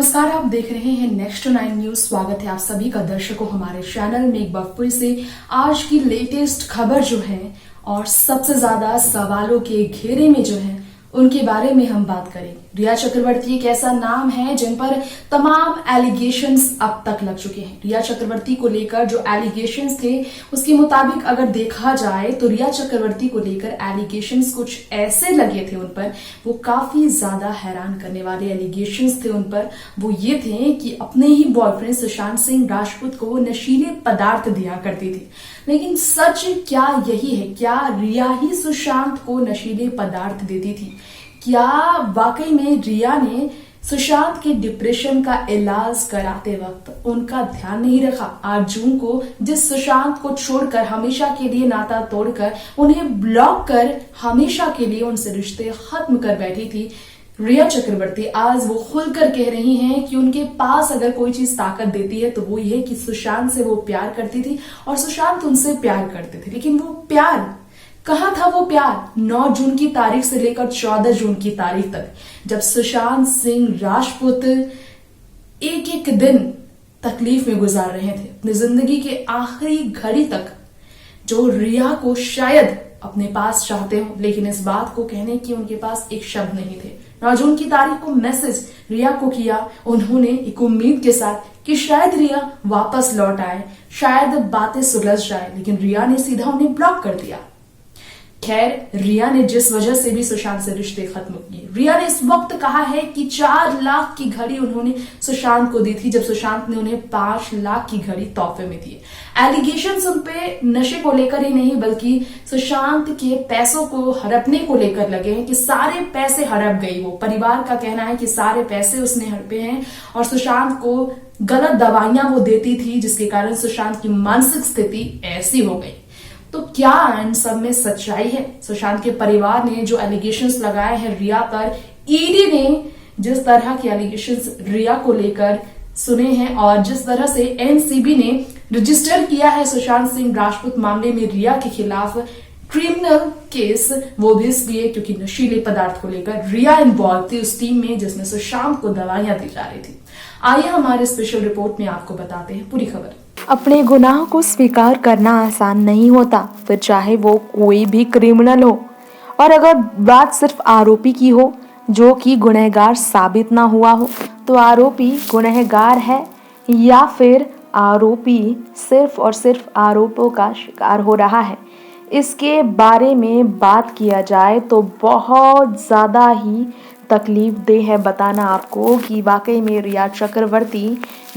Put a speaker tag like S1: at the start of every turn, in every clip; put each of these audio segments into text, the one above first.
S1: नमस्कार, आप देख रहे हैं नेक्स्ट 9 न्यूज। स्वागत है आप सभी का दर्शकों हमारे चैनल में एक बार फिर से आज की लेटेस्ट खबर जो है और सबसे ज्यादा सवालों के घेरे में जो है उनके बारे में हम बात करें। रिया चक्रवर्ती एक ऐसा नाम है जिन पर तमाम एलिगेशंस अब तक लग चुके हैं। रिया चक्रवर्ती को लेकर जो एलिगेशंस थे उसके मुताबिक अगर देखा जाए तो रिया चक्रवर्ती को लेकर एलिगेशंस कुछ ऐसे लगे थे उन पर, वो काफी ज्यादा हैरान करने वाले एलिगेशंस थे उन पर। वो ये थे कि अपने ही बॉयफ्रेंड सुशांत सिंह राजपूत को वो नशीले पदार्थ दिया करती थी। लेकिन सच क्या यही है? क्या रिया ही सुशांत को नशीले पदार्थ देती थी? क्या वाकई में रिया ने सुशांत के डिप्रेशन का इलाज कराते वक्त उनका ध्यान नहीं रखा? 8 जून को जिस सुशांत को छोड़कर हमेशा के लिए नाता तोड़कर उन्हें ब्लॉक कर हमेशा के लिए उनसे रिश्ते खत्म कर बैठी थी रिया चक्रवर्ती, आज वो खुलकर कह रही हैं कि उनके पास अगर कोई चीज ताकत देती है तो वो ये है कि सुशांत से वो प्यार करती थी और सुशांत उनसे प्यार करते थे। लेकिन वो प्यार कहाँ था? वो प्यार 9 जून की तारीख से लेकर 14 जून की तारीख तक, जब सुशांत सिंह राजपूत एक एक दिन तकलीफ में गुजार रहे थे, अपनी जिंदगी के आखिरी घड़ी तक, जो रिया को शायद अपने पास चाहते हो लेकिन इस बात को कहने की उनके पास एक शब्द नहीं थे। 9 जून की तारीख को मैसेज रिया को किया उन्होंने एक उम्मीद के साथ कि शायद रिया वापस लौट आए, शायद बातें सुलझ जाए, लेकिन रिया ने सीधा उन्हें ब्लॉक कर दिया। खैर, रिया ने जिस वजह से भी सुशांत से रिश्ते खत्म किए, रिया ने इस वक्त कहा है कि 4 लाख की घड़ी उन्होंने सुशांत को दी थी, जब सुशांत ने उन्हें 5 लाख की घड़ी तोहफे में दी। एलिगेशंस उन पे नशे को लेकर ही नहीं बल्कि सुशांत के पैसों को हड़पने को लेकर लगे हैं कि सारे पैसे हड़प गई। वो परिवार का कहना है कि सारे पैसे उसने हड़पे हैं और सुशांत को गलत दवाइयां वो देती थी, जिसके कारण सुशांत की मानसिक स्थिति ऐसी हो गई। तो क्या इन सब में सच्चाई है? सुशांत के परिवार ने जो एलिगेशंस लगाए हैं रिया पर, ईडी ने जिस तरह के एलिगेशंस रिया को लेकर सुने हैं और जिस तरह से एनसीबी ने रजिस्टर किया है सुशांत सिंह राजपूत मामले में रिया के खिलाफ क्रिमिनल केस, वो भी इसलिए क्योंकि नशीले पदार्थ को लेकर रिया इन्वॉल्व थी उस टीम में जिसमें सुशांत को दवाइयां दी जा रही थी। आइए हमारे स्पेशल रिपोर्ट में आपको बताते हैं पूरी खबर।
S2: अपने गुनाह को स्वीकार करना आसान नहीं होता, फिर चाहे वो कोई भी क्रिमिनल हो। और अगर बात सिर्फ आरोपी की हो जो कि गुनहगार साबित ना हुआ हो, तो आरोपी गुनहगार है या फिर आरोपी सिर्फ और सिर्फ आरोपों का शिकार हो रहा है, इसके बारे में बात किया जाए तो बहुत ज़्यादा ही तकलीफ दे है बताना आपको कि वाकई में रिया चक्रवर्ती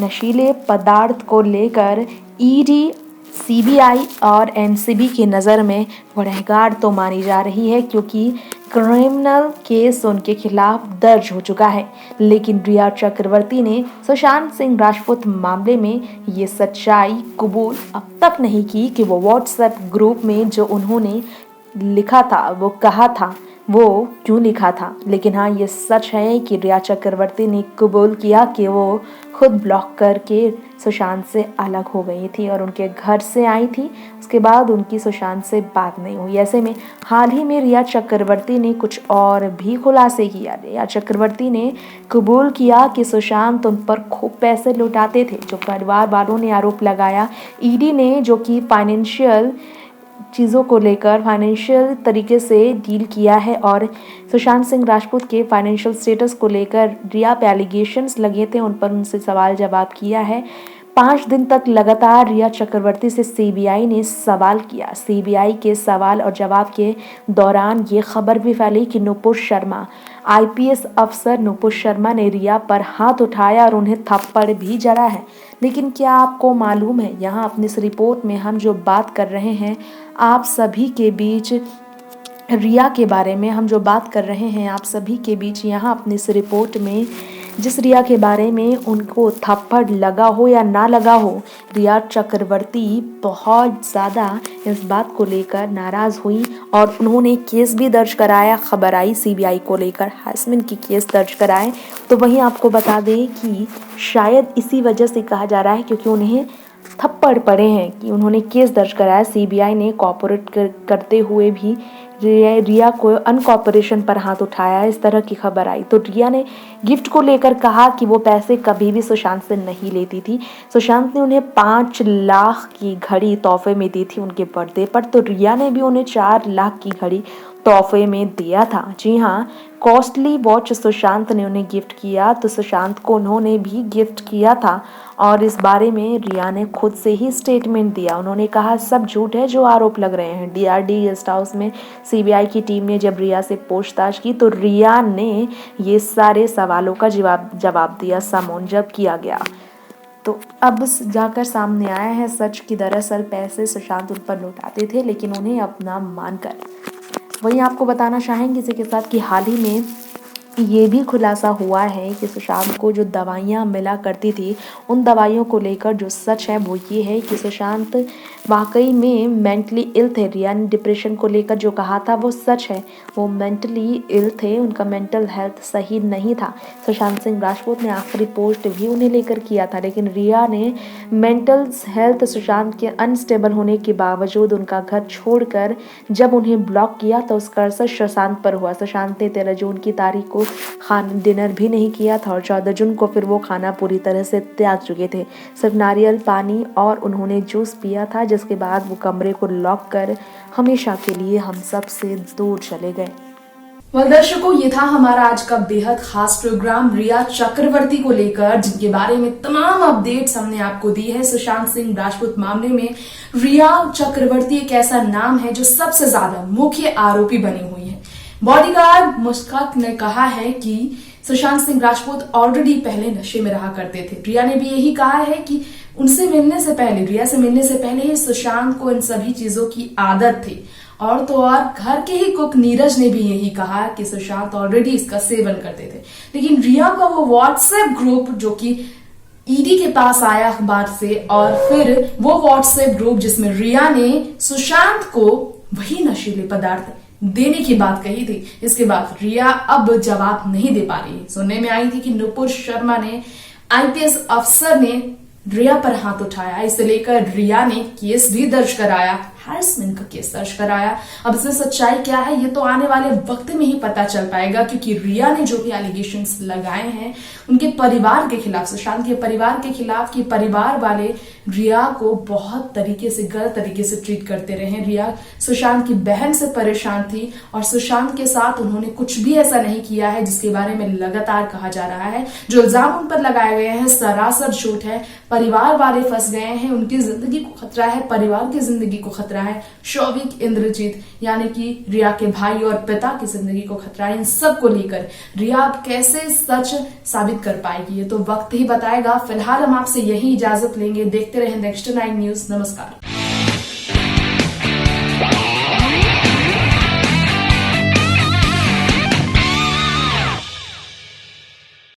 S2: नशीले पदार्थ को लेकर ईडी, सीबीआई और एनसीबी की नज़र में गुनहगार तो मानी जा रही है क्योंकि क्रिमिनल केस उनके खिलाफ दर्ज हो चुका है। लेकिन रिया चक्रवर्ती ने सुशांत सिंह राजपूत मामले में ये सच्चाई कबूल अब तक नहीं की कि वो व्हाट्सएप ग्रुप में जो उन्होंने लिखा था, वो कहा था, वो क्यों लिखा था। लेकिन हाँ, ये सच है कि रिया चक्रवर्ती ने कबूल किया कि वो खुद ब्लॉक करके सुशांत से अलग हो गई थी और उनके घर से आई थी। उसके बाद उनकी सुशांत से बात नहीं हुई। ऐसे में हाल ही में रिया चक्रवर्ती ने कुछ और भी खुलासे किया। रिया चक्रवर्ती ने कबूल किया कि सुशांत उन पर खूब पैसे लुटाते थे, जो परिवार वालों ने आरोप लगाया। ईडी ने जो कि फाइनेंशियल चीज़ों को लेकर फाइनेंशियल तरीके से डील किया है और सुशांत सिंह राजपूत के फाइनेंशियल स्टेटस को लेकर रिया पे एलिगेशंस लगे थे, उन पर उनसे सवाल जवाब किया है। 5 दिन तक लगातार रिया चक्रवर्ती से सीबीआई ने सवाल किया। सीबीआई के सवाल और जवाब के दौरान ये खबर भी फैली कि नुपुर शर्मा, आईपीएस अफसर नुपुर शर्मा ने रिया पर हाथ उठाया और उन्हें थप्पड़ भी जड़ा है। लेकिन क्या आपको मालूम है, यहाँ अपनी इस रिपोर्ट में हम जो बात कर रहे हैं आप सभी के बीच, रिया के बारे में हम जो बात कर रहे हैं आप सभी के बीच, यहाँ अपनी इस रिपोर्ट में जिस रिया के बारे में उनको थप्पड़ लगा हो या ना लगा हो, रिया चक्रवर्ती बहुत ज़्यादा इस बात को लेकर नाराज़ हुई और उन्होंने केस भी दर्ज कराया। खबर आई सीबीआई को लेकर हैरेसमेंट की केस दर्ज कराए। तो वहीं आपको बता दें कि शायद इसी वजह से कहा जा रहा है क्योंकि उन्हें थप्पड़ पड़े हैं कि उन्होंने केस दर्ज कराया। सीबीआई ने कोऑपरेट करते हुए भी रिया को अनकॉपरेशन पर हाथ उठाया। इस तरह की खबर आई तो रिया ने गिफ्ट को लेकर कहा कि वो पैसे कभी भी सुशांत से नहीं लेती थी। सुशांत ने उन्हें 5 लाख की घड़ी तोहफे में दी थी उनके बर्थडे पर, तो रिया ने भी उन्हें 4 लाख की घड़ी तोहफे में दिया था। जी हाँ, कॉस्टली वॉच सुशांत ने उन्हें गिफ्ट किया, तो सुशांत को उन्होंने भी गिफ्ट किया था। और इस बारे में रिया ने खुद से ही स्टेटमेंट दिया। उन्होंने कहा सब झूठ है जो आरोप लग रहे हैं। डीआरडी गेस्ट हाउस में सीबीआई की टीम ने जब रिया से पूछताछ की तो रिया ने ये सारे सवालों का जवाब दिया, समन किया गया। तो अब जाकर सामने आया है सच कि दरअसल पैसे सुशांत उन पर लौटाते थे, लेकिन उन्हें अपना मानकर। वहीं आपको बताना चाहेंगे इसी के साथ कि हाल ही में ये भी खुलासा हुआ है कि सुशांत को जो दवाइयाँ मिला करती थी, उन दवाइयों को लेकर जो सच है वो ये है कि सुशांत वाकई में मेंटली इल थे। रिया ने डिप्रेशन को लेकर जो कहा था वो सच है, वो मेंटली इल थे, उनका मेंटल हेल्थ सही नहीं था। सुशांत सिंह राजपूत ने आखिरी पोस्ट भी उन्हें लेकर किया था, लेकिन रिया ने मेंटल हेल्थ सुशांत के अनस्टेबल होने के बावजूद उनका घर छोड़कर जब उन्हें ब्लॉक किया तो उसका असर सुशांत पर हुआ। सुशांत ने 13 जून की तारीख को डिनर भी नहीं किया था और 14 जून को फिर वो खाना पूरी तरह से त्याग चुके थे। सिर्फ नारियल पानी और उन्होंने जूस पिया था, जिसके बाद वो कमरे को लॉक कर हमेशा के लिए हम सब से दूर चले गए।
S1: दर्शकों, ये था हमारा आज का बेहद खास प्रोग्राम रिया चक्रवर्ती को लेकर, जिनके बारे में तमाम अपडेट्स हमने आपको दी है। सुशांत सिंह राजपूत मामले में रिया चक्रवर्ती एक ऐसा नाम है जो सबसे ज्यादा मुख्य आरोपी बनी हुई है। बॉडीगार्ड मुश्ताक ने कहा है कि सुशांत सिंह राजपूत ऑलरेडी पहले नशे में रहा करते थे। रिया ने भी यही कहा है कि उनसे मिलने से पहले, रिया से मिलने से पहले ही सुशांत को इन सभी चीजों की आदत थी। और तो और घर के ही कुक नीरज ने भी यही कहा कि सुशांत ऑलरेडी इसका सेवन करते थे। लेकिन रिया का वो व्हाट्सएप ग्रुप जो कि ईडी के पास आया अखबार से, और फिर वो व्हाट्सएप ग्रुप जिसमें रिया ने सुशांत को वही नशीले पदार्थ देने की बात कही थी, इसके बाद रिया अब जवाब नहीं दे पा रही। सुनने में आई थी कि नुपुर शर्मा ने, आईपीएस अफसर ने रिया पर हाथ उठाया। इसे लेकर रिया ने केस भी दर्ज कराया, हैरेसमेंट का केस दर्ज कराया। अब इसमें सच्चाई क्या है ये तो आने वाले वक्त में ही पता चल पाएगा, क्योंकि रिया ने जो भी एलिगेशंस लगाए हैं उनके परिवार के खिलाफ, सुशांत के परिवार के खिलाफ, कि परिवार वाले रिया को बहुत तरीके से, गलत तरीके से ट्रीट करते रहे। रिया सुशांत की बहन से परेशान थी और सुशांत के साथ उन्होंने कुछ भी ऐसा नहीं किया है जिसके बारे में लगातार कहा जा रहा है। जो इल्जाम उन पर लगाए गए हैं सरासर झूठ है। परिवार वाले फंस गए हैं, उनकी जिंदगी को खतरा है, परिवार की जिंदगी को खतरा है। शौविक, इंद्रजीत यानी कि रिया के भाई और पिता की जिंदगी को खतरा है। इन सब को लेकर रिया अब कैसे सच साबित कर पाएगी ये तो वक्त ही बताएगा। फिलहाल हम आपसे यही इजाजत लेंगे। देखते रहें नेक्स्ट 9 न्यूज। नमस्कार।